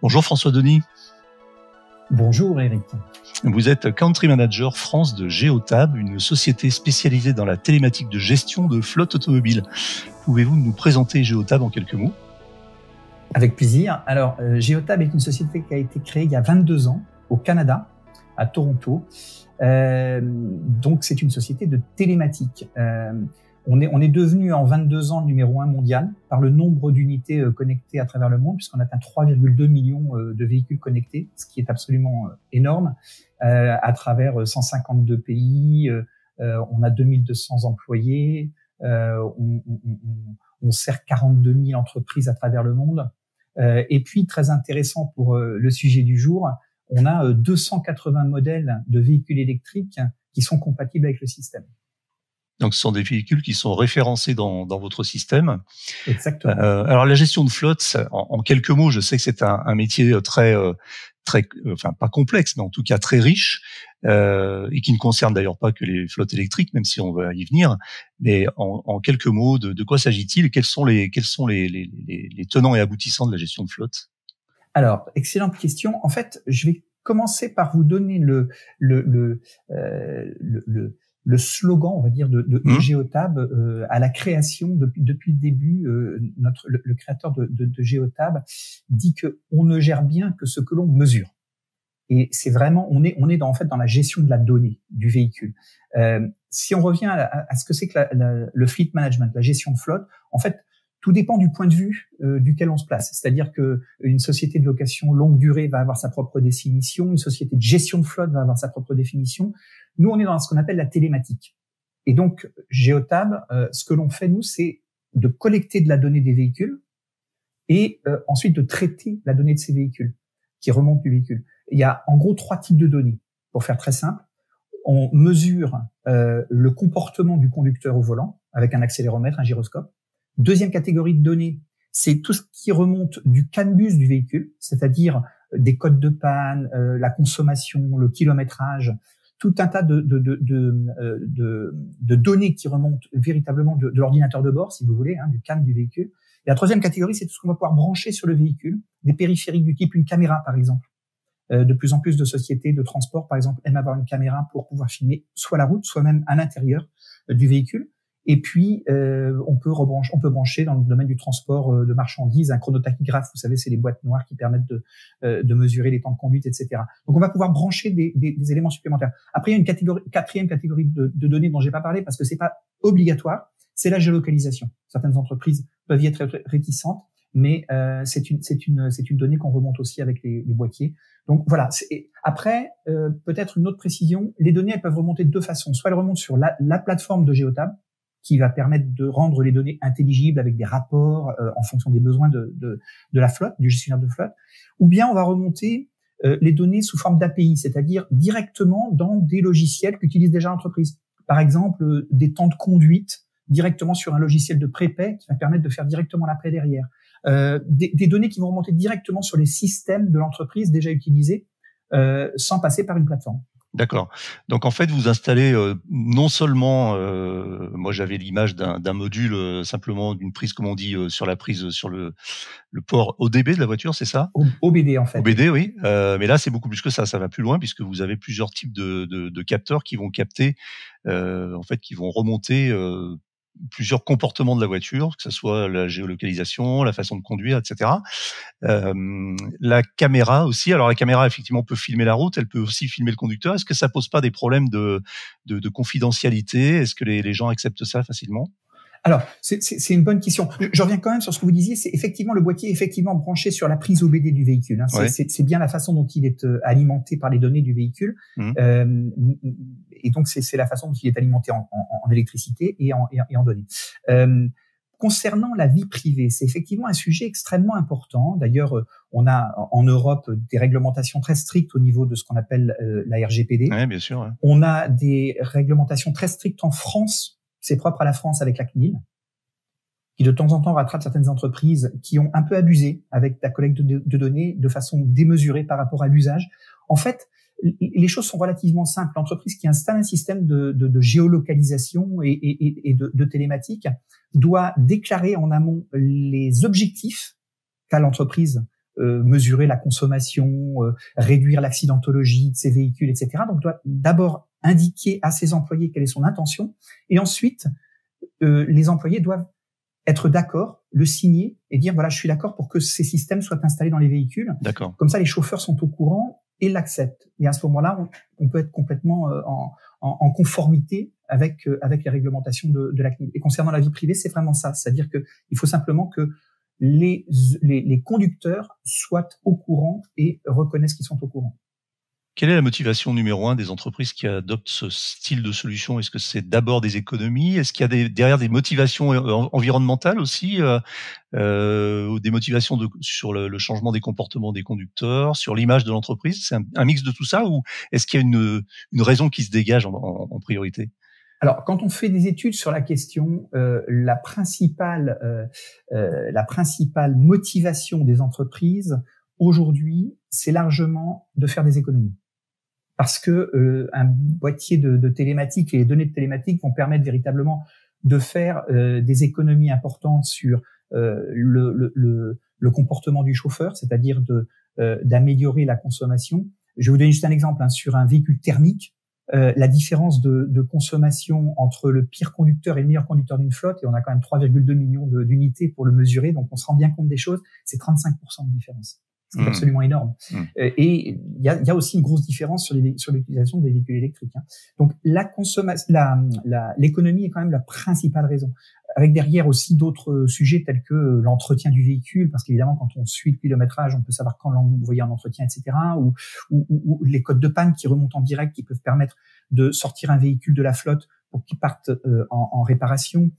Bonjour François Denis. Bonjour Eric. Vous êtes Country Manager France de Geotab, une société spécialisée dans la télématique de gestion de flotte automobile. Pouvez-vous nous présenter Geotab en quelques mots ? Avec plaisir. Alors, Geotab est une société qui a été créée il y a 22 ans au Canada, à Toronto. Donc, c'est une société de télématique. On est devenu en 22 ans numéro 1 mondial par le nombre d'unités connectées à travers le monde, puisqu'on atteint 3,2 millions de véhicules connectés, ce qui est absolument énorme, à travers 152 pays. On a 2200 employés. On sert 42 000 entreprises à travers le monde. Et puis, très intéressant pour le sujet du jour, on a 280 modèles de véhicules électriques qui sont compatibles avec le système. Donc, ce sont des véhicules qui sont référencés dans votre système. Exactement. Alors, la gestion de flotte, en quelques mots, je sais que c'est un métier très, enfin pas complexe, mais en tout cas très riche, et qui ne concerne d'ailleurs pas que les flottes électriques, même si on va y venir. Mais en quelques mots, de quoi s'agit-il ? Quels sont les tenants et aboutissants de la gestion de flotte ? Alors, excellente question. En fait, je vais commencer par vous donner le slogan, on va dire, de Geotab à la création depuis le début. Le créateur de Geotab dit que on ne gère bien que ce que l'on mesure. Et c'est vraiment, on est dans la gestion de la donnée du véhicule. Si on revient à ce que c'est que le fleet management, la gestion de flotte, en fait, tout dépend du point de vue duquel on se place. C'est-à-dire que une société de location longue durée va avoir sa propre définition, une société de gestion de flotte va avoir sa propre définition. Nous, on est dans ce qu'on appelle la télématique. Et donc, Geotab, ce que l'on fait, nous, c'est de collecter de la donnée des véhicules et ensuite de traiter la donnée de ces véhicules qui remontent du véhicule. Il y a en gros 3 types de données. Pour faire très simple, on mesure le comportement du conducteur au volant avec un accéléromètre, un gyroscope. Deuxième catégorie de données, c'est tout ce qui remonte du CAN-bus du véhicule, c'est-à-dire des codes de panne, la consommation, le kilométrage, tout un tas de données qui remontent véritablement de l'ordinateur de bord, si vous voulez, du CAN du véhicule. Et la troisième catégorie, c'est tout ce qu'on va pouvoir brancher sur le véhicule, des périphériques du type une caméra, par exemple. De plus en plus de sociétés de transport, par exemple, aiment avoir une caméra pour pouvoir filmer soit la route, soit même à l'intérieur du véhicule. Et puis, on peut brancher dans le domaine du transport de marchandises un chronotachygraphe. Vous savez, c'est les boîtes noires qui permettent de mesurer les temps de conduite, etc. Donc, on va pouvoir brancher des éléments supplémentaires. Après, il y a une quatrième catégorie de données dont j'ai pas parlé parce que c'est pas obligatoire. C'est la géolocalisation. Certaines entreprises peuvent y être réticentes, mais c'est une donnée qu'on remonte aussi avec les boîtiers. Donc voilà. Après, peut-être une autre précision. Les données, elles peuvent remonter de deux façons. Soit elles remontent sur la plateforme de Geotab, qui va permettre de rendre les données intelligibles avec des rapports en fonction des besoins de la flotte, du gestionnaire de flotte, ou bien on va remonter les données sous forme d'API, c'est-à-dire directement dans des logiciels qu'utilise déjà l'entreprise. Par exemple, des temps de conduite directement sur un logiciel de prépay qui va permettre de faire directement l'après derrière. Des données qui vont remonter directement sur les systèmes de l'entreprise déjà utilisés sans passer par une plateforme. D'accord. Donc en fait, vous installez non seulement, moi j'avais l'image d'un module simplement d'une prise, comme on dit, sur la prise sur le port ODB de la voiture, c'est ça ? OBD en fait. OBD, oui. Mais là, c'est beaucoup plus que ça. Ça va plus loin puisque vous avez plusieurs types de capteurs qui vont capter, en fait, qui vont remonter plusieurs comportements de la voiture, que ce soit la géolocalisation, la façon de conduire, etc. La caméra aussi. Alors la caméra, effectivement, peut filmer la route, elle peut aussi filmer le conducteur. Est-ce que ça pose pas des problèmes de confidentialité ? Est-ce que les gens acceptent ça facilement ? Alors, c'est une bonne question. Je reviens quand même sur ce que vous disiez. C'est effectivement le boîtier est effectivement branché sur la prise OBD du véhicule. Ouais. C'est bien la façon dont il est alimenté par les données du véhicule. Et donc, c'est la façon dont il est alimenté en électricité et en données. Concernant la vie privée, c'est effectivement un sujet extrêmement important. D'ailleurs, on a en Europe des réglementations très strictes au niveau de ce qu'on appelle la RGPD. Oui, bien sûr. Ouais. On a des réglementations très strictes en France. C'est propre à la France avec la CNIL, qui de temps en temps rattrape certaines entreprises qui ont un peu abusé avec la collecte de données de façon démesurée par rapport à l'usage. En fait, les choses sont relativement simples. L'entreprise qui installe un système de géolocalisation et de télématique doit déclarer en amont les objectifs qu'a l'entreprise mesurer la consommation, réduire l'accidentologie de ces véhicules, etc. Donc, doit d'abord indiquer à ses employés quelle est son intention, et ensuite, les employés doivent être d'accord, le signer et dire voilà, je suis d'accord pour que ces systèmes soient installés dans les véhicules. D'accord. Comme ça, les chauffeurs sont au courant et l'acceptent. Et à ce moment-là, on peut être complètement en conformité avec les réglementations de la CNIL. Et concernant la vie privée, c'est vraiment ça. C'est-à-dire que il faut simplement que les conducteurs soient au courant et reconnaissent qu'ils sont au courant. Quelle est la motivation numéro 1 des entreprises qui adoptent ce style de solution? Est-ce que c'est d'abord des économies? Est-ce qu'il y a derrière des motivations environnementales aussi, ou des motivations sur le changement des comportements des conducteurs, sur l'image de l'entreprise? C'est un mix de tout ça, ou est-ce qu'il y a une raison qui se dégage en priorité? Alors, quand on fait des études sur la question, la principale motivation des entreprises aujourd'hui, c'est largement de faire des économies. Parce que un boîtier de télématique et les données de télématique vont permettre véritablement de faire des économies importantes sur le comportement du chauffeur, c'est-à-dire d'améliorer la consommation. Je vais vous donner juste un exemple, sur un véhicule thermique, la différence de consommation entre le pire conducteur et le meilleur conducteur d'une flotte, et on a quand même 3,2 millions d'unités pour le mesurer, donc on se rend bien compte des choses, c'est 35% de différence. C'est absolument énorme. Et il y a aussi une grosse différence sur l'utilisation des véhicules électriques. Donc l'économie est quand même la principale raison. Avec derrière aussi d'autres sujets tels que l'entretien du véhicule, parce qu'évidemment quand on suit le kilométrage, on peut savoir quand l'envoyer en entretien, etc. Ou les codes de panne qui remontent en direct, qui peuvent permettre de sortir un véhicule de la flotte pour qu'il parte en réparation.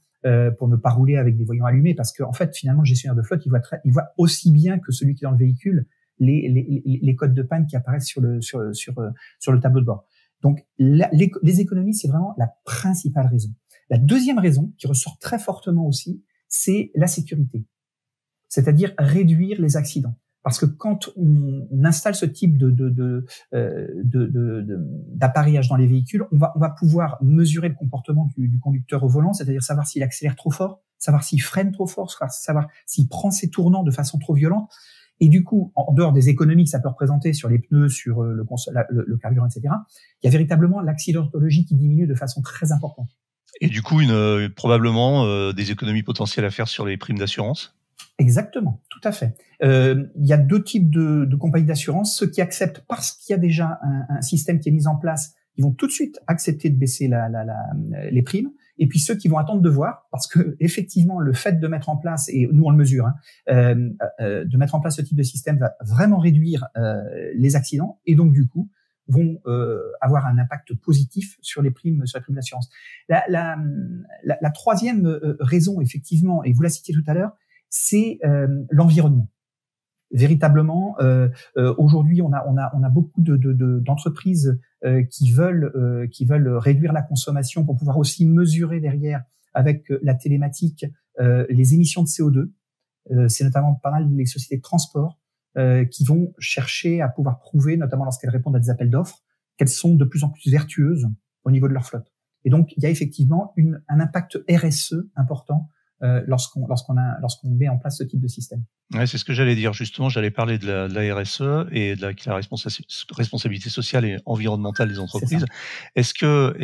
Pour ne pas rouler avec des voyants allumés, parce que en fait finalement le gestionnaire de flotte il voit aussi bien que celui qui est dans le véhicule les codes de panne qui apparaissent sur le tableau de bord. Donc les économies, c'est vraiment la principale raison. La deuxième raison qui ressort très fortement aussi, c'est la sécurité, c'est-à-dire réduire les accidents. Parce que quand on installe ce type d'appareillage dans les véhicules, on va pouvoir mesurer le comportement du conducteur au volant, c'est-à-dire savoir s'il accélère trop fort, savoir s'il freine trop fort, savoir s'il prend ses tournants de façon trop violente. Et du coup, en dehors des économies que ça peut représenter sur les pneus, sur le carburant, etc., il y a véritablement l'accidentologie qui diminue de façon très importante. Et du coup, probablement des économies potentielles à faire sur les primes d'assurance? Exactement, tout à fait. Il y a deux types de compagnies d'assurance. Ceux qui acceptent parce qu'il y a déjà un système qui est mis en place, ils vont tout de suite accepter de baisser les primes. Et puis ceux qui vont attendre de voir, parce que effectivement le fait de mettre en place, et nous on le mesure, de mettre en place ce type de système va vraiment réduire les accidents, et donc du coup vont avoir un impact positif sur les primes d'assurance. La troisième raison, effectivement, et vous la citiez tout à l'heure, c'est l'environnement. Véritablement, aujourd'hui, on a beaucoup d'entreprises qui veulent réduire la consommation pour pouvoir aussi mesurer derrière avec la télématique les émissions de CO2. C'est notamment pas mal les sociétés de transport qui vont chercher à pouvoir prouver, notamment lorsqu'elles répondent à des appels d'offres, qu'elles sont de plus en plus vertueuses au niveau de leur flotte. Et donc, il y a effectivement un impact RSE important lorsqu'on met en place ce type de système. Ouais, c'est ce que j'allais dire. Justement, j'allais parler de la RSE et de la responsabilité sociale et environnementale des entreprises. Est-ce que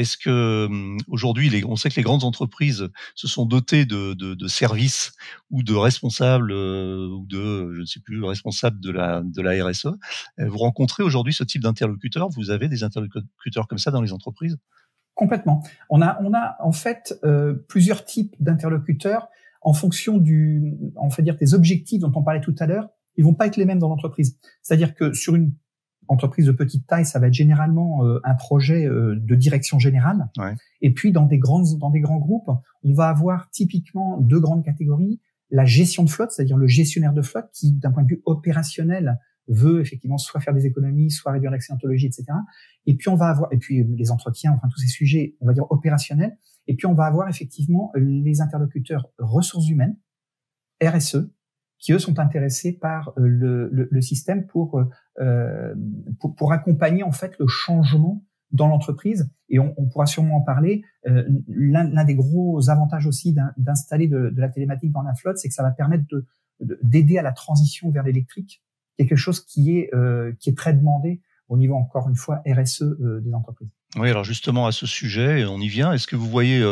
aujourd'hui, on sait que les grandes entreprises se sont dotées de services ou de responsables ou je ne sais plus, responsables de la RSE. Vous rencontrez aujourd'hui ce type d'interlocuteurs? Vous avez des interlocuteurs comme ça dans les entreprises? Complètement. On a en fait plusieurs types d'interlocuteurs en fonction des objectifs dont on parlait tout à l'heure. Ils vont pas être les mêmes dans l'entreprise. C'est-à-dire que sur une entreprise de petite taille, ça va être généralement un projet de direction générale. Ouais. Et puis dans des grands groupes, on va avoir typiquement deux grandes catégories: la gestion de flotte, c'est-à-dire le gestionnaire de flotte qui, d'un point de vue opérationnel, veut effectivement soit faire des économies, soit réduire l'accidentologie, etc. Et puis les entretiens, enfin tous ces sujets, on va dire opérationnels. Et puis on va avoir effectivement les interlocuteurs ressources humaines, RSE, qui eux sont intéressés par le système pour accompagner en fait le changement dans l'entreprise. Et on pourra sûrement en parler. L'un des gros avantages aussi d'installer de la télématique dans la flotte, c'est que ça va permettre d'aider à la transition vers l'électrique. quelque chose qui est très demandé au niveau, encore une fois, RSE des entreprises. Oui, alors justement à ce sujet, on y vient. Est-ce que vous voyez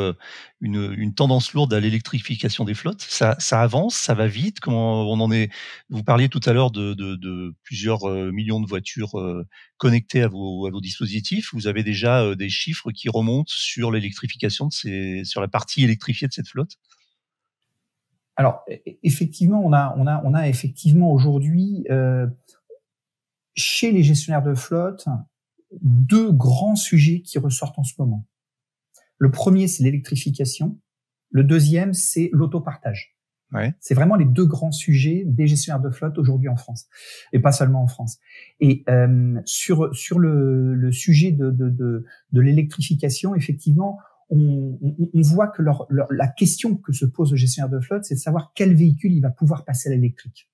une tendance lourde à l'électrification des flottes? Ça avance, ça va vite. Comment on en est? Vous parliez tout à l'heure de plusieurs millions de voitures connectées à vos dispositifs. Vous avez déjà des chiffres qui remontent sur l'électrification sur la partie électrifiée de cette flotte? Alors effectivement, on a effectivement aujourd'hui chez les gestionnaires de flotte 2 grands sujets qui ressortent en ce moment. Le premier, c'est l'électrification. Le deuxième, c'est l'autopartage. Ouais. C'est vraiment les 2 grands sujets des gestionnaires de flotte aujourd'hui en France, et pas seulement en France. Et sur le sujet de l'électrification, effectivement, on voit que la question que se pose le gestionnaire de flotte, c'est de savoir quel véhicule il va pouvoir passer à l'électrique.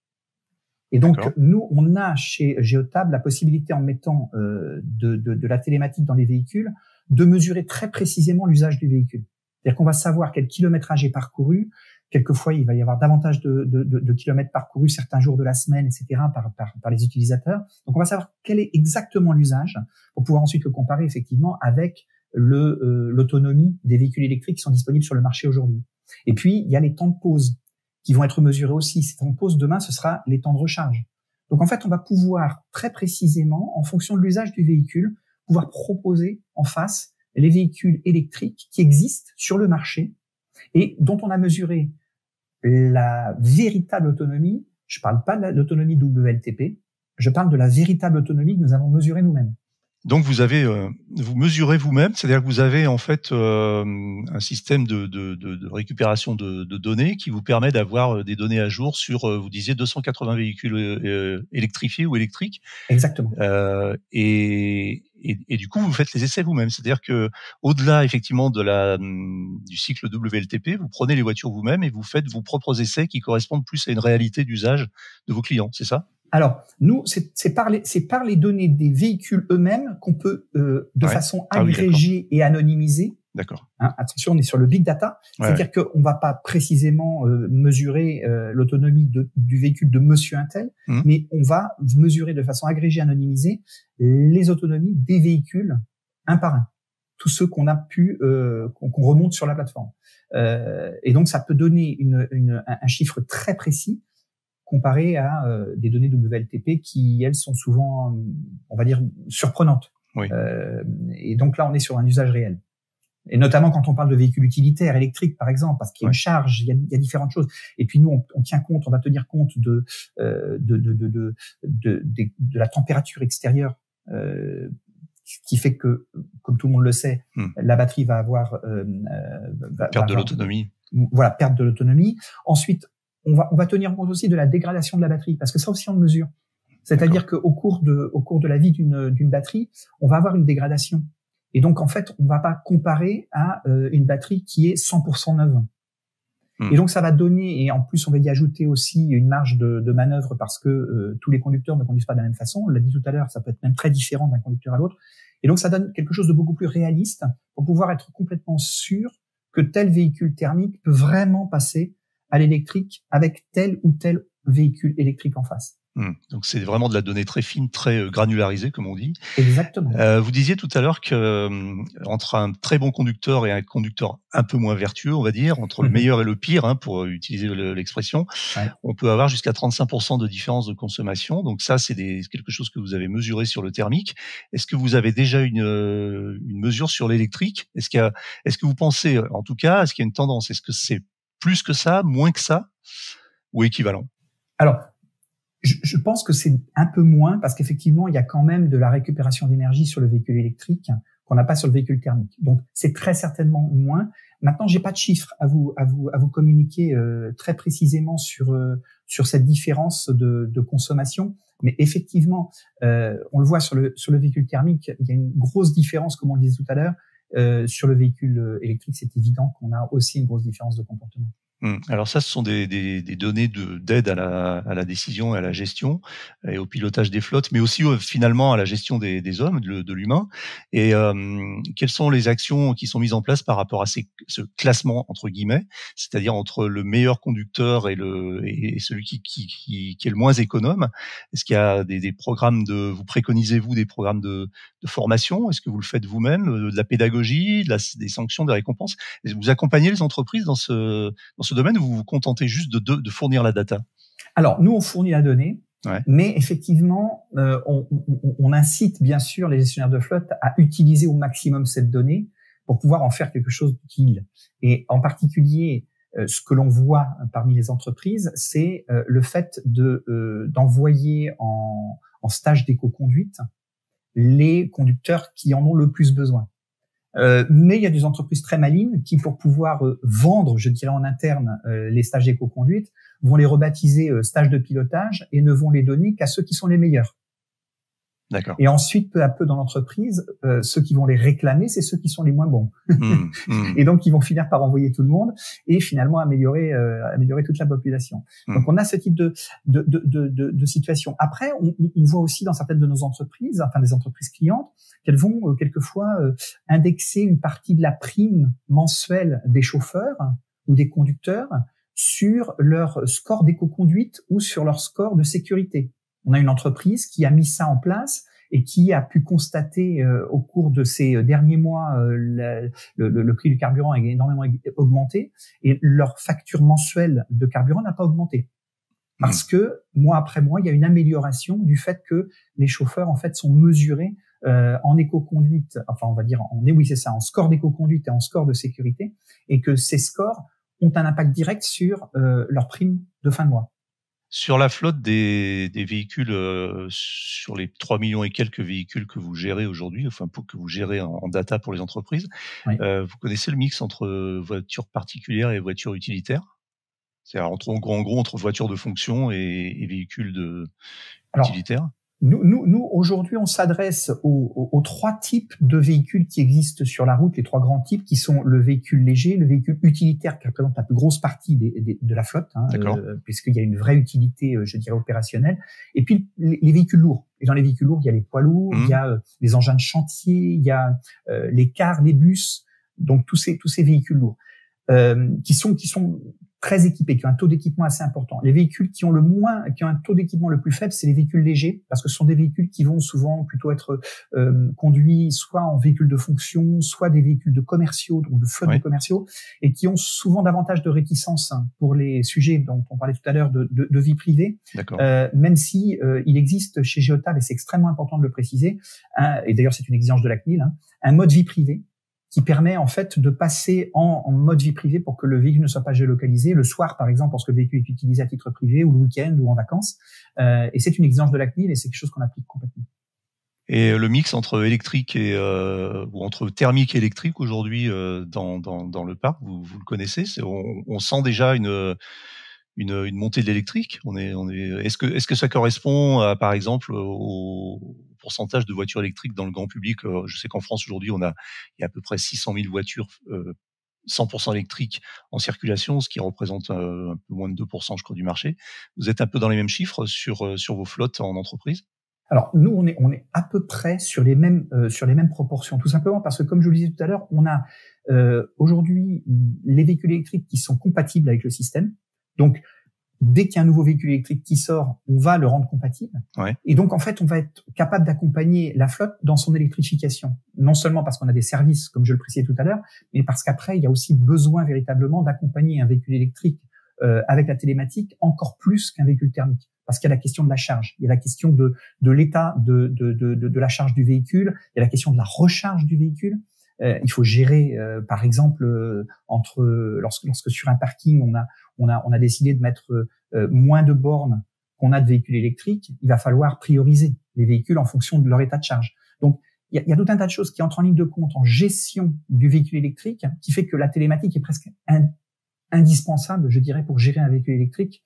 Et donc, nous, on a chez Geotab la possibilité, en mettant de la télématique dans les véhicules, de mesurer très précisément l'usage du véhicule. C'est-à-dire qu'on va savoir quel kilométrage est parcouru. Quelquefois, il va y avoir davantage de kilomètres parcourus certains jours de la semaine, etc., par les utilisateurs. Donc, on va savoir quel est exactement l'usage pour pouvoir ensuite le comparer effectivement avec l'autonomie des véhicules électriques qui sont disponibles sur le marché aujourd'hui. Et puis, il y a les temps de pause qui vont être mesurés aussi. Ces temps de pause, demain, ce sera les temps de recharge. Donc, en fait, on va pouvoir très précisément, en fonction de l'usage du véhicule, pouvoir proposer en face les véhicules électriques qui existent sur le marché et dont on a mesuré la véritable autonomie. Je parle pas de l'autonomie WLTP, je parle de la véritable autonomie que nous avons mesurée nous-mêmes. Donc vous mesurez vous-même, c'est-à-dire que vous avez en fait un système de récupération de données qui vous permet d'avoir des données à jour sur, vous disiez 280 véhicules électrifiés ou électriques. Exactement. Et du coup vous faites les essais vous-même, c'est-à-dire que au-delà effectivement du cycle WLTP, vous prenez les voitures vous-même et vous faites vos propres essais qui correspondent plus à une réalité d'usage de vos clients, c'est ça? Alors, nous, c'est par les données des véhicules eux-mêmes qu'on peut, de façon agrégée et anonymisée. D'accord. Hein, attention, on est sur le big data. C'est-à-dire qu'on va pas précisément mesurer l'autonomie du véhicule de monsieur untel, mais on va mesurer de façon agrégée, anonymisée, les autonomies des véhicules un par un. Tous ceux qu'on a pu, qu'on remonte sur la plateforme. Et donc, ça peut donner un chiffre très précis comparé à des données WLTP qui, elles, sont souvent, on va dire, surprenantes. Oui. Et donc là, on est sur un usage réel. Et notamment quand on parle de véhicules utilitaires, électriques, par exemple, parce qu'il y a une charge, il y a différentes choses. Et puis nous, on tient compte, on va tenir compte de la température extérieure, qui fait que, comme tout le monde le sait, la batterie va avoir perte de l'autonomie. Voilà, perte de l'autonomie. Ensuite, on va tenir compte aussi de la dégradation de la batterie, parce que ça aussi on le mesure. C'est-à-dire qu'au cours de la vie d'une batterie, on va avoir une dégradation. Et donc en fait, on va pas comparer à une batterie qui est 100% neuve. Et donc ça va donner, et en plus on va y ajouter aussi une marge de manœuvre, parce que tous les conducteurs ne conduisent pas de la même façon. On l'a dit tout à l'heure, ça peut être même très différent d'un conducteur à l'autre. Et donc ça donne quelque chose de beaucoup plus réaliste pour pouvoir être complètement sûr que tel véhicule thermique peut vraiment passer à l'électrique avec tel ou tel véhicule électrique en face. Donc c'est vraiment de la donnée très fine, très granularisée, comme on dit. Exactement. Vous disiez tout à l'heure que entre un très bon conducteur et un conducteur un peu moins vertueux, on va dire, entre le meilleur et le pire, pour utiliser l'expression, on peut avoir jusqu'à 35% de différence de consommation. Donc ça, c'est quelque chose que vous avez mesuré sur le thermique. Est-ce que vous avez déjà une mesure sur l'électrique? Est-ce que vous pensez, en tout cas, est-ce qu'il y a une tendance? Est-ce que c'est plus que ça, moins que ça, ou équivalent? Alors, je pense que c'est un peu moins, parce qu'effectivement, il y a quand même de la récupération d'énergie sur le véhicule électrique qu'on n'a pas sur le véhicule thermique. Donc, c'est très certainement moins. Maintenant, j'ai pas de chiffres à vous communiquer très précisément sur cette différence de consommation. Mais effectivement, on le voit sur le véhicule thermique, il y a une grosse différence, comme on le disait tout à l'heure. Sur le véhicule électrique, c'est évident qu'on a aussi une grosse différence de comportement. Alors ça, ce sont des données d'aide à la décision et à la gestion et au pilotage des flottes, mais aussi finalement à la gestion des hommes, de l'humain. Et quelles sont les actions qui sont mises en place par rapport à ce classement entre guillemets, c'est-à-dire entre le meilleur conducteur et celui qui est le moins économe? Est-ce qu'il y a des programmes vous préconisez-vous des programmes de formation? Est-ce que vous le faites vous-même, de la pédagogie, des sanctions, des récompenses? Vous accompagnez les entreprises dans ce domaine, ou vous vous contentez juste de fournir la data? Alors, nous, on fournit la donnée, Ouais. mais effectivement, on incite bien sûr les gestionnaires de flotte à utiliser au maximum cette donnée pour pouvoir en faire quelque chose d'utile. Et en particulier, ce que l'on voit parmi les entreprises, c'est le fait d'envoyer en stage d'éco-conduite les conducteurs qui en ont le plus besoin. Mais il y a des entreprises très malines qui, pour pouvoir vendre, je dirais en interne, les stages d'éco-conduite, vont les rebaptiser stages de pilotage et ne vont les donner qu'à ceux qui sont les meilleurs. D'accord. Et ensuite, peu à peu dans l'entreprise, ceux qui vont les réclamer, c'est ceux qui sont les moins bons. Et donc, ils vont finir par envoyer tout le monde et finalement améliorer toute la population. Donc, on a ce type de situation. Après, on voit aussi dans certaines de nos entreprises, enfin des entreprises clientes, qu'elles vont quelquefois indexer une partie de la prime mensuelle des chauffeurs ou des conducteurs sur leur score d'éco-conduite ou sur leur score de sécurité. On a une entreprise qui a mis ça en place et qui a pu constater au cours de ces derniers mois le prix du carburant a énormément augmenté et leur facture mensuelle de carburant n'a pas augmenté. Parce que mois après mois, il y a une amélioration du fait que les chauffeurs en fait sont mesurés en éco-conduite, enfin on va dire en score d'éco-conduite et en score de sécurité, et que ces scores ont un impact direct sur leur prime de fin de mois. Sur la flotte des véhicules, sur les 3 millions et quelques véhicules que vous gérez aujourd'hui, enfin que vous gérez en data pour les entreprises, Oui. Vous connaissez le mix entre voitures particulières et voitures utilitaires? C'est-à-dire en gros entre voitures de fonction et véhicules utilitaires? Nous aujourd'hui, on s'adresse aux trois types de véhicules qui existent sur la route, les trois grands types qui sont le véhicule léger, le véhicule utilitaire qui représente la plus grosse partie de la flotte, puisqu'il y a une vraie utilité, je dirais, opérationnelle, et puis les véhicules lourds. Et dans les véhicules lourds, il y a les poids lourds, il y a les engins de chantier, il y a les cars, les bus, donc tous ces véhicules lourds qui sont très équipés, qui ont un taux d'équipement assez important. Les véhicules qui ont un taux d'équipement le plus faible, c'est les véhicules légers, parce que ce sont des véhicules qui vont souvent plutôt être conduits soit en véhicules de fonction, soit des véhicules de commerciaux, donc de flottes de commerciaux, et qui ont souvent davantage de réticence pour les sujets dont on parlait tout à l'heure de vie privée. Même si il existe chez Geotab, et c'est extrêmement important de le préciser, et d'ailleurs c'est une exigence de la CNIL, un mode vie privée qui permet en fait de passer en mode vie privée pour que le véhicule ne soit pas géolocalisé le soir, par exemple, lorsque le véhicule est utilisé à titre privé, ou le week-end, ou en vacances. Et c'est une exigence de la CNIL et c'est quelque chose qu'on applique complètement. Et le mix entre électrique ou entre thermique et électrique aujourd'hui dans le parc, vous le connaissez? On sent déjà une montée de l'électrique. Est-ce que ça correspond à, par exemple, au pourcentage de voitures électriques dans le grand public? Je sais qu'en France aujourd'hui, il y a à peu près 600 000 voitures 100% électriques en circulation, ce qui représente un peu moins de 2%, je crois, du marché. Vous êtes un peu dans les mêmes chiffres sur vos flottes en entreprise? Alors nous, on est à peu près sur les mêmes proportions, tout simplement parce que, comme je vous le disais tout à l'heure, on a aujourd'hui les véhicules électriques qui sont compatibles avec le système. Donc, dès qu'il y a un nouveau véhicule électrique qui sort, on va le rendre compatible. Et donc, en fait, on va être capable d'accompagner la flotte dans son électrification. Non seulement parce qu'on a des services, comme je le précisais tout à l'heure, mais parce qu'après, il y a aussi besoin véritablement d'accompagner un véhicule électrique avec la télématique encore plus qu'un véhicule thermique. Parce qu'il y a la question de la charge, il y a la question de l'état de la charge du véhicule, il y a la question de la recharge du véhicule. Il faut gérer, par exemple, lorsque sur un parking on a décidé de mettre moins de bornes qu'on a de véhicules électriques, il va falloir prioriser les véhicules en fonction de leur état de charge. Donc il y a tout un tas de choses qui entrent en ligne de compte en gestion du véhicule électrique, qui fait que la télématique est presque indispensable, je dirais, pour gérer un véhicule électrique,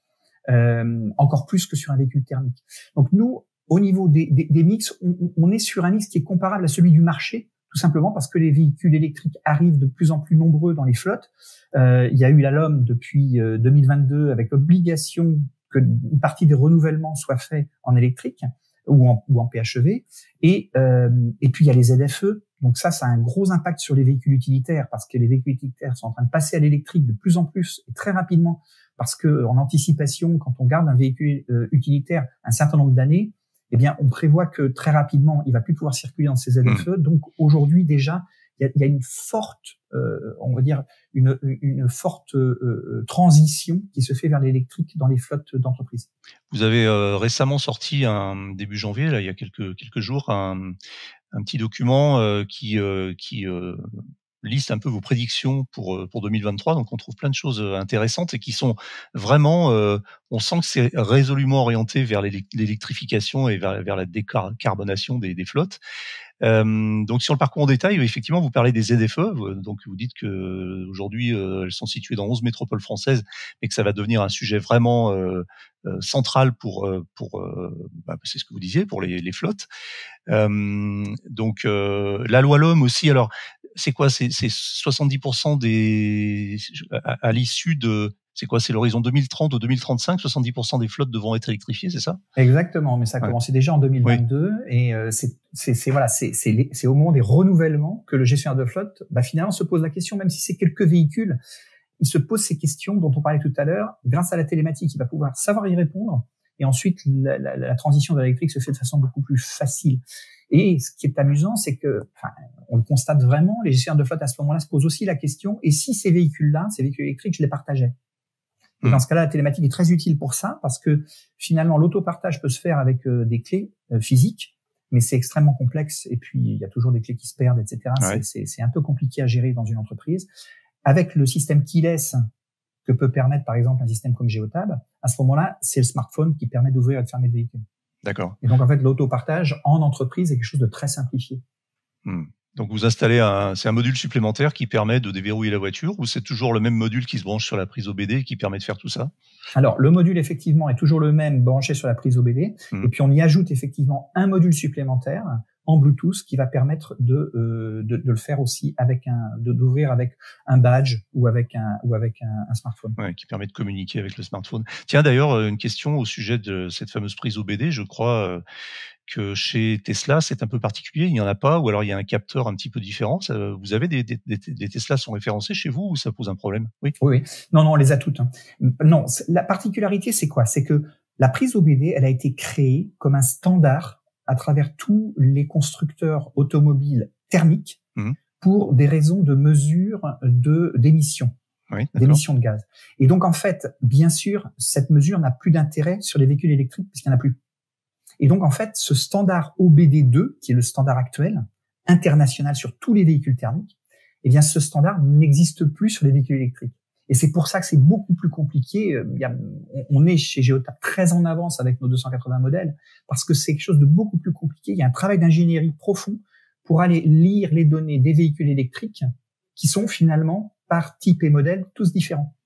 encore plus que sur un véhicule thermique. Donc nous, au niveau des mix, on est sur un mix qui est comparable à celui du marché, tout simplement parce que les véhicules électriques arrivent de plus en plus nombreux dans les flottes. Il y a eu la LOM depuis 2022 avec l'obligation que une partie des renouvellements soit fait en électrique ou en PHEV. Et puis il y a les ZFE. Donc ça a un gros impact sur les véhicules utilitaires parce que les véhicules utilitaires sont en train de passer à l'électrique de plus en plus et très rapidement parce que en anticipation, quand on garde un véhicule utilitaire un certain nombre d'années, eh bien on prévoit que très rapidement il va plus pouvoir circuler dans ces ZFE. Donc aujourd'hui déjà il y a une forte, on va dire une forte transition qui se fait vers l'électrique dans les flottes d'entreprises. Vous avez récemment sorti début janvier, là il y a quelques jours, un petit document qui liste un peu vos prédictions pour 2023. Donc on trouve plein de choses intéressantes et qui sont vraiment, on sent que c'est résolument orienté vers l'électrification et vers la décarbonation des flottes. Donc sur le parcours en détail, effectivement, vous parlez des ZFE. Donc vous dites que aujourd'hui elles sont situées dans 11 métropoles françaises, mais que ça va devenir un sujet vraiment central pour c'est ce que vous disiez pour les flottes. Donc la loi LOM aussi. Alors c'est quoi? C'est 70% à l'issue de. C'est quoi? C'est l'horizon 2030 ou 2035, 70% des flottes devront être électrifiées, c'est ça? Exactement, mais ça a commencé déjà en 2022 et c'est au moment des renouvellements que le gestionnaire de flotte finalement se pose la question, même si c'est quelques véhicules, il se pose ces questions dont on parlait tout à l'heure. Grâce à la télématique, il va pouvoir savoir y répondre et ensuite la transition vers l'électrique se fait de façon beaucoup plus facile. Et ce qui est amusant, c'est que, on le constate vraiment, les gestionnaires de flotte à ce moment-là se posent aussi la question, et si ces véhicules électriques, je les partageais? Et dans ce cas-là, la télématique est très utile pour ça, parce que finalement, l'autopartage peut se faire avec des clés physiques, mais c'est extrêmement complexe, et puis il y a toujours des clés qui se perdent, etc. Ouais. C'est un peu compliqué à gérer dans une entreprise. Avec le système keyless que peut permettre, par exemple, un système comme Geotab, à ce moment-là, c'est le smartphone qui permet d'ouvrir et de fermer le véhicule. D'accord. Et donc, en fait, l'autopartage en entreprise est quelque chose de très simplifié. Donc, vous installez c'est un module supplémentaire qui permet de déverrouiller la voiture, ou c'est toujours le même module qui se branche sur la prise OBD qui permet de faire tout ça? Alors, le module, effectivement, est toujours le même, branché sur la prise OBD. Et puis, on y ajoute effectivement un module supplémentaire en Bluetooth qui va permettre de le faire aussi d'ouvrir avec un badge ou avec un smartphone. Ouais, qui permet de communiquer avec le smartphone. Tiens, d'ailleurs, une question au sujet de cette fameuse prise OBD. Je crois que chez Tesla, c'est un peu particulier. Il n'y en a pas, ou alors il y a un capteur un petit peu différent. Vous avez des Tesla sont référencés chez vous, ou ça pose un problème? Oui. Oui. Non, on les a toutes. Non, la particularité, c'est quoi? C'est que la prise OBD, elle a été créée comme un standard à travers tous les constructeurs automobiles thermiques pour des raisons de mesure d'émissions. Oui, d'émissions de gaz. Et donc, en fait, bien sûr, cette mesure n'a plus d'intérêt sur les véhicules électriques puisqu'il n'y en a plus. Et donc, en fait, ce standard OBD2, qui est le standard actuel, international sur tous les véhicules thermiques, eh bien, ce standard n'existe plus sur les véhicules électriques. Et c'est pour ça que c'est beaucoup plus compliqué. On est chez Geotab très en avance avec nos 280 modèles parce que c'est quelque chose de beaucoup plus compliqué. Il y a un travail d'ingénierie profond pour aller lire les données des véhicules électriques qui sont finalement par type et modèle tous différents.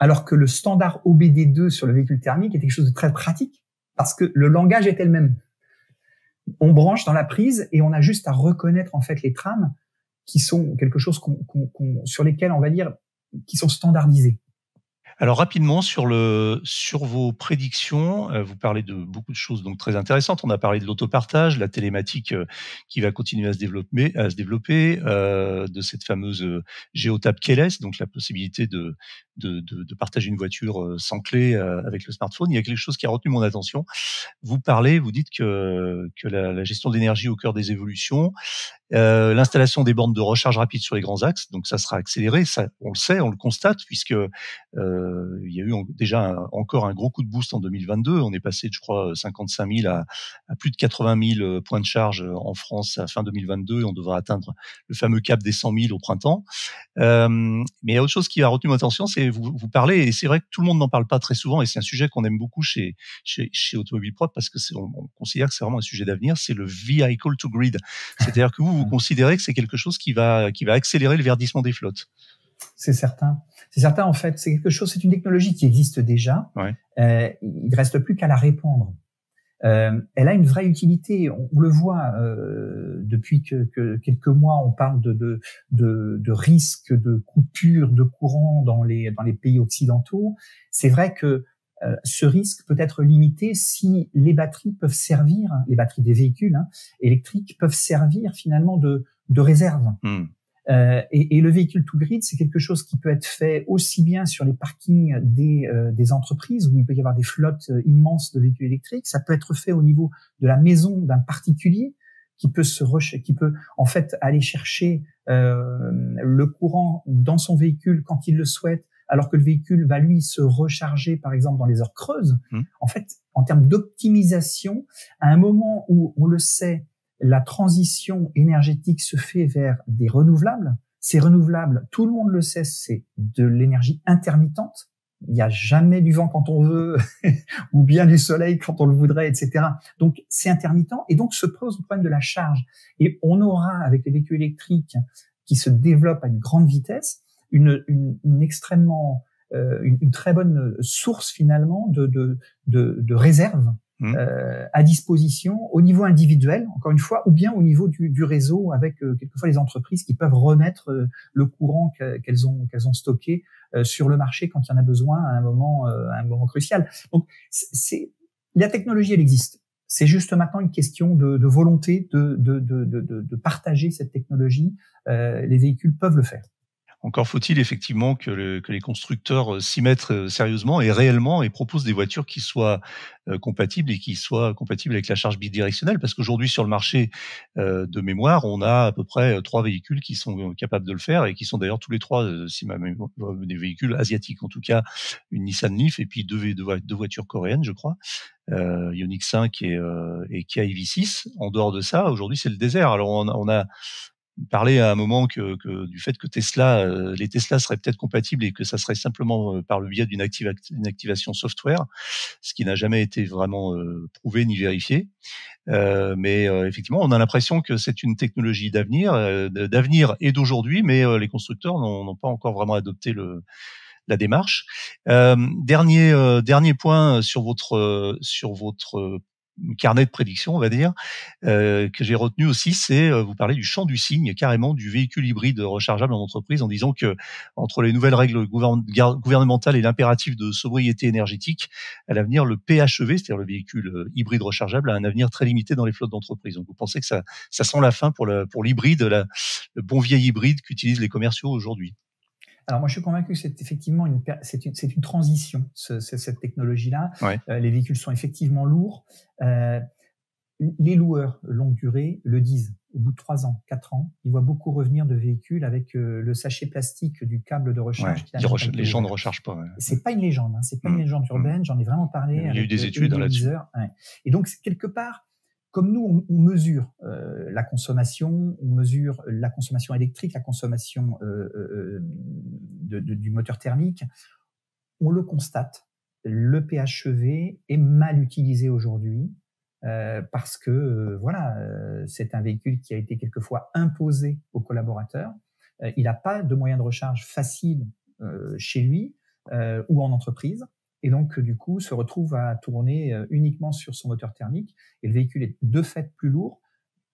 Alors que le standard OBD2 sur le véhicule thermique est quelque chose de très pratique parce que le langage est le même. On branche dans la prise et on a juste à reconnaître en fait les trames qui sont quelque chose sur lesquelles on va dire qui sont standardisés. Alors rapidement sur vos prédictions, vous parlez de beaucoup de choses donc très intéressantes. On a parlé de l'autopartage, la télématique qui va continuer à se développer, de cette fameuse Geotab keyless, donc la possibilité de partager une voiture sans clé avec le smartphone. Il y a quelque chose qui a retenu mon attention. Vous dites que la gestion de l'énergie au cœur des évolutions, l'installation des bornes de recharge rapide sur les grands axes, donc ça sera accéléré, ça on le sait, on le constate puisque il y a eu déjà encore un gros coup de boost en 2022. On est passé de, je crois, 55 000 à plus de 80 000 points de charge en France à fin 2022 et on devra atteindre le fameux cap des 100 000 au printemps. Mais il y a autre chose qui a retenu mon attention, c'est vous parlez, et c'est vrai que tout le monde n'en parle pas très souvent, et c'est un sujet qu'on aime beaucoup chez Automobile Prod parce que on considère que c'est vraiment un sujet d'avenir, c'est le vehicle to grid. C'est-à-dire que vous considérez que c'est quelque chose qui va accélérer le verdissement des flottes. C'est certain. En fait, c'est une technologie qui existe déjà. Ouais. Il ne reste plus qu'à la répandre. Elle a une vraie utilité. On le voit depuis que quelques mois, on parle de risques de coupure de courant dans les pays occidentaux. C'est vrai que ce risque peut être limité si les batteries peuvent servir, les batteries des véhicules électriques peuvent servir finalement de réserve. Et le véhicule to grid, c'est quelque chose qui peut être fait aussi bien sur les parkings des entreprises où il peut y avoir des flottes immenses de véhicules électriques. Ça peut être fait au niveau de la maison d'un particulier qui peut en fait aller chercher le courant dans son véhicule quand il le souhaite, alors que le véhicule va lui se recharger par exemple dans les heures creuses. En fait, en termes d'optimisation, à un moment où on le sait, la transition énergétique se fait vers des renouvelables. Ces renouvelables, tout le monde le sait, c'est de l'énergie intermittente. Il n'y a jamais du vent quand on veut, ou bien du soleil quand on le voudrait, etc. Donc, c'est intermittent, et donc se pose le problème de la charge. Et on aura, avec les véhicules électriques qui se développent à une grande vitesse, une très bonne source finalement de réserve à disposition au niveau individuel, encore une fois, ou bien au niveau du réseau avec quelquefois les entreprises qui peuvent remettre le courant qu'elles ont stocké sur le marché quand il y en a besoin à un moment crucial. Donc, la technologie, elle existe. C'est juste maintenant une question de volonté de partager cette technologie. Les véhicules peuvent le faire. Encore faut-il effectivement que les constructeurs s'y mettent sérieusement et réellement et proposent des voitures qui soient compatibles et qui soient compatibles avec la charge bidirectionnelle. Parce qu'aujourd'hui, sur le marché de mémoire, on a à peu près 3 véhicules qui sont capables de le faire et qui sont d'ailleurs tous les 3, si ma mémoire, des véhicules asiatiques. En tout cas, une Nissan Leaf et puis deux voitures coréennes, je crois. Ioniq 5 et Kia EV6. En dehors de ça, aujourd'hui, c'est le désert. Alors, on a parler à un moment du fait que les Tesla seraient peut-être compatibles et que ça serait simplement par le biais d'une activation software, ce qui n'a jamais été vraiment prouvé ni vérifié. Mais effectivement, on a l'impression que c'est une technologie d'avenir et d'aujourd'hui, mais les constructeurs n'ont pas encore vraiment adopté la démarche. Dernier point sur votre carnet de prédiction, on va dire, que j'ai retenu aussi, c'est vous parlez du champ du signe, carrément du véhicule hybride rechargeable en entreprise, en disant que entre les nouvelles règles gouvernementales et l'impératif de sobriété énergétique, à l'avenir, le PHEV, c'est-à-dire le véhicule hybride rechargeable, a un avenir très limité dans les flottes d'entreprises. Donc vous pensez que ça sent la fin pour l'hybride, le bon vieil hybride qu'utilisent les commerciaux aujourd'hui? Alors moi, je suis convaincu que c'est effectivement c'est une transition, cette technologie-là. Ouais. Les véhicules sont effectivement lourds. Les loueurs longue durée le disent. Au bout de 3 ans, 4 ans, ils voient beaucoup revenir de véhicules avec le sachet plastique du câble de recharge. Ouais, les gens ne rechargent pas. Ouais. C'est pas une légende, c'est pas une légende urbaine. J'en ai vraiment parlé. Il y a eu des études là-dessus. Ouais. Et donc quelque part, comme nous, on mesure la consommation, on mesure la consommation électrique, la consommation du moteur thermique, on le constate. Le PHEV est mal utilisé aujourd'hui parce que c'est un véhicule qui a été quelquefois imposé aux collaborateurs. Il n'a pas de moyen de recharge facile chez lui ou en entreprise. Et donc, du coup, se retrouve à tourner uniquement sur son moteur thermique. Et le véhicule est de fait plus lourd,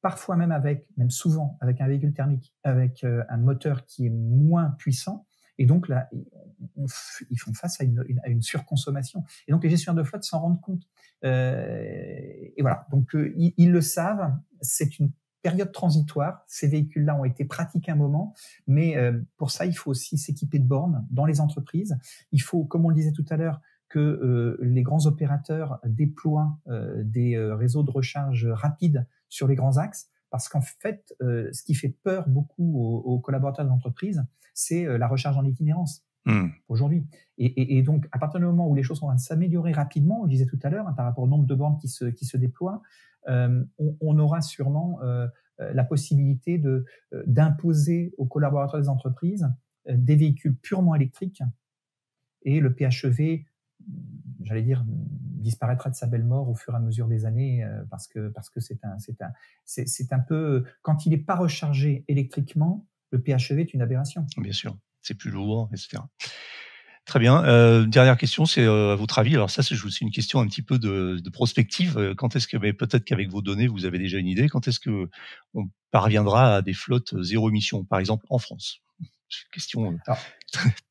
parfois même souvent avec un véhicule thermique, avec un moteur qui est moins puissant. Et donc là, ils font face à une surconsommation. Et donc, les gestionnaires de flotte s'en rendent compte. Et voilà. Donc, ils le savent. C'est une période transitoire. Ces véhicules-là ont été pratiques un moment, mais pour ça, il faut aussi s'équiper de bornes dans les entreprises. Il faut, comme on le disait tout à l'heure, que les grands opérateurs déploient des réseaux de recharge rapides sur les grands axes, parce qu'en fait, ce qui fait peur beaucoup aux collaborateurs de l'entreprise, c'est la recharge en itinérance aujourd'hui. Et donc, à partir du moment où les choses sont en train de s'améliorer rapidement, on le disait tout à l'heure, par rapport au nombre de bornes qui se déploient, on aura sûrement la possibilité d'imposer aux collaborateurs des entreprises des véhicules purement électriques, et le PHEV, j'allais dire, disparaîtra de sa belle mort au fur et à mesure des années, parce que c'est un peu, quand il n'est pas rechargé électriquement, le PHEV est une aberration. Bien sûr, c'est plus lourd, etc. Très bien. Dernière question, c'est à votre avis, alors ça c'est une question un petit peu de prospective. Quand est-ce que, mais peut-être qu'avec vos données, vous avez déjà une idée, quand est-ce que on parviendra à des flottes zéro émission, par exemple en France? C'est une question Alors,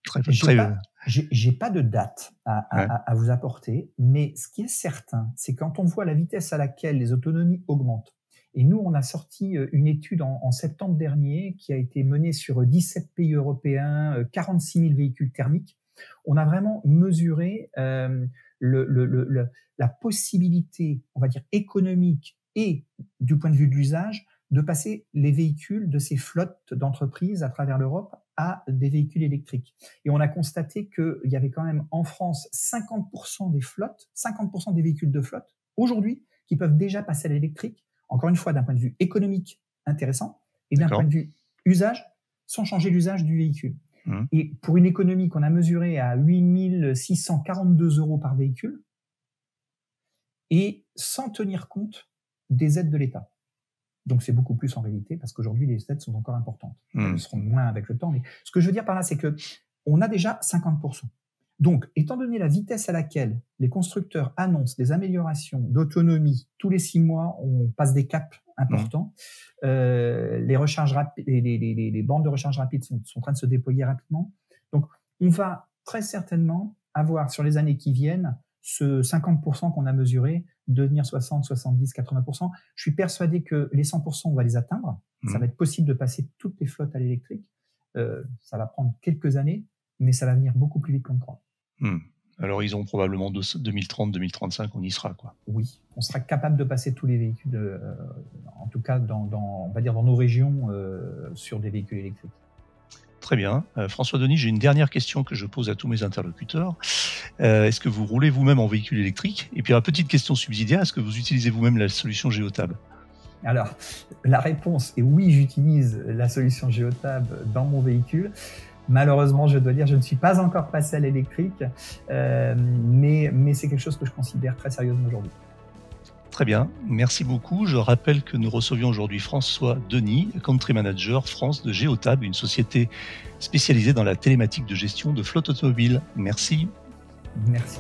très, j'ai très, pas, j'ai pas de date ouais, à vous apporter, mais ce qui est certain, c'est quand on voit la vitesse à laquelle les autonomies augmentent. Et nous, on a sorti une étude en septembre dernier qui a été menée sur 17 pays européens, 46 000 véhicules thermiques. On a vraiment mesuré la possibilité, on va dire, économique et du point de vue de l'usage, de passer les véhicules de ces flottes d'entreprises à travers l'Europe à des véhicules électriques. Et on a constaté qu'il y avait quand même en France 50% des flottes, 50% des véhicules de flotte, aujourd'hui, qui peuvent déjà passer à l'électrique, encore une fois, d'un point de vue économique intéressant, et d'un point d'accord. de vue usage, sans changer l'usage du véhicule. Mmh. Et pour une économie qu'on a mesurée à 8 642 euros par véhicule, et sans tenir compte des aides de l'État. Donc c'est beaucoup plus en réalité, parce qu'aujourd'hui les aides sont encore importantes. Elles seront moins avec le temps, mais ce que je veux dire par là, c'est que on a déjà 50%. Donc, étant donné la vitesse à laquelle les constructeurs annoncent des améliorations d'autonomie tous les 6 mois, on passe des caps importants. Les recharges rapides, les bandes de recharge rapide sont en train de se déployer rapidement. Donc, on va très certainement avoir sur les années qui viennent ce 50% qu'on a mesuré devenir 60, 70, 80%. Je suis persuadé que les 100%, on va les atteindre. Ça va être possible de passer toutes les flottes à l'électrique. Ça va prendre quelques années, mais ça va venir beaucoup plus vite qu'on ne croit. Alors, ils ont probablement 2030, 2035, on y sera, quoi. Oui, on sera capable de passer tous les véhicules, en tout cas on va dire dans nos régions, sur des véhicules électriques. Très bien. François Denis, j'ai une dernière question que je pose à tous mes interlocuteurs. Est-ce que vous roulez vous-même en véhicule électrique? Et puis, la petite question subsidiaire, est-ce que vous utilisez vous-même la solution Geotab? Alors, la réponse est oui, j'utilise la solution Geotab dans mon véhicule. Malheureusement, je dois dire, je ne suis pas encore passé à l'électrique, mais c'est quelque chose que je considère très sérieusement aujourd'hui. Très bien, merci beaucoup. Je rappelle que nous recevions aujourd'hui François Denis, Country Manager France de Geotab, une société spécialisée dans la télématique de gestion de flotte automobile. Merci. Merci.